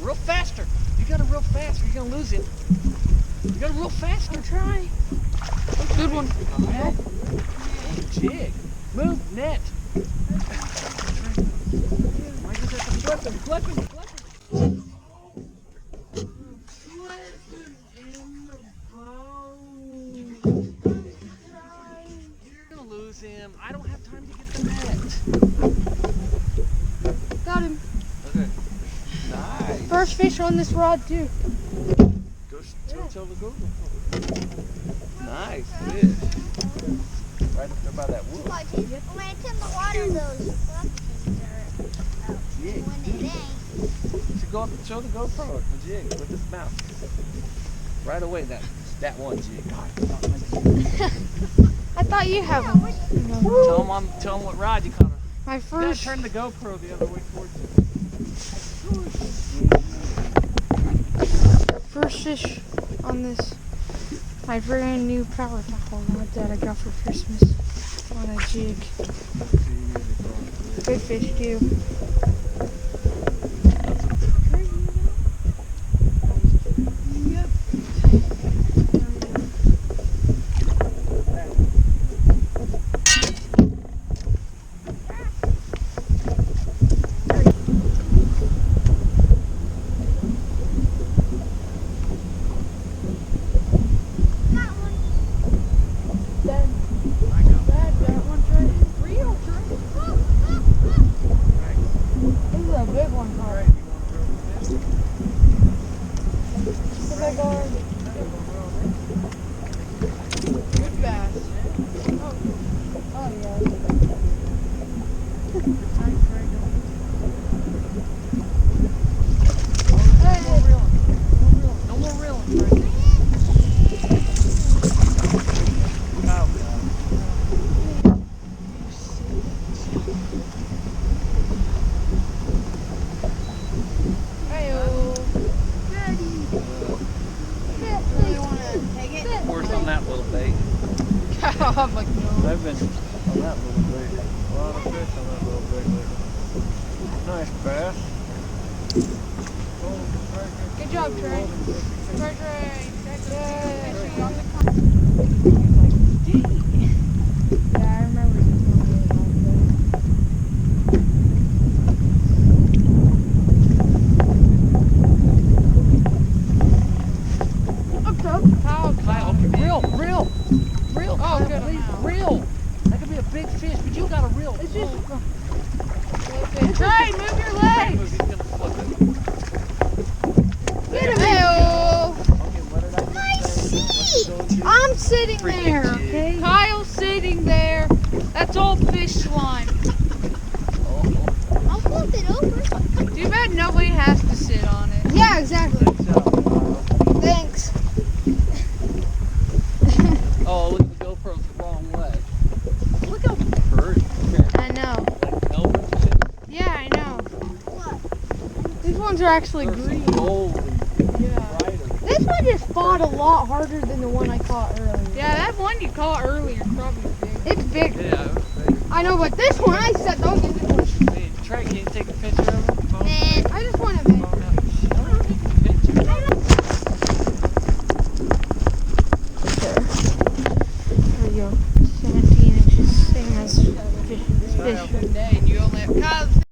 Real faster. You gotta reel faster. You're gonna lose him. You gotta reel faster. Try. Good one. Jig. Move, net. Flip him. You're gonna lose him. I don't have time to get the net. Got him. Okay. Nice. First fish on this rod too. Go tell the go. Nice fish. Right up there by that wood. When it's in the water, those fluffy things are out. Jig. When it ain't. So go up and show the GoPro the jig with his mouth. Right away, that one jig. I thought you have one. Tell him what rod you caught her. My You gotta first. turn the GoPro the other way towards you. First fish on this, my brand new power tackle rod that I got for Christmas on a jig. Good fish too. Worse on that little bait. I'm like, no. I've been on that little bait. A lot of fish on that little bait lately. Nice bass. Good job, Trey. Trey. Yeah, I remember. Kyle, reel. Oh, good. Reel. That could be a big fish, but you got a reel. It's just. Trey, move your leg. He's gonna flip it. Get him. I'm sitting there, okay? Kyle's sitting there. That's all fish slime. I'll flip it over. Too bad nobody has to sit on it. Yeah, exactly. Thanks. Oh, look at the GoPro's the wrong way. Look how pretty. I know. Like Elvis and shit. Yeah, I know. What? These ones are actually There's green. some gold and Yeah. brighter. This one just fought a lot harder than the one I caught earlier. Yeah, that one you caught earlier is probably big. It's big. Yeah, it was big. I know, but this one I set those in the bush. Hey, Trey, can you take a picture of it? Man. I just want to make. There we go. 17 inches, same as fish. Day and you only have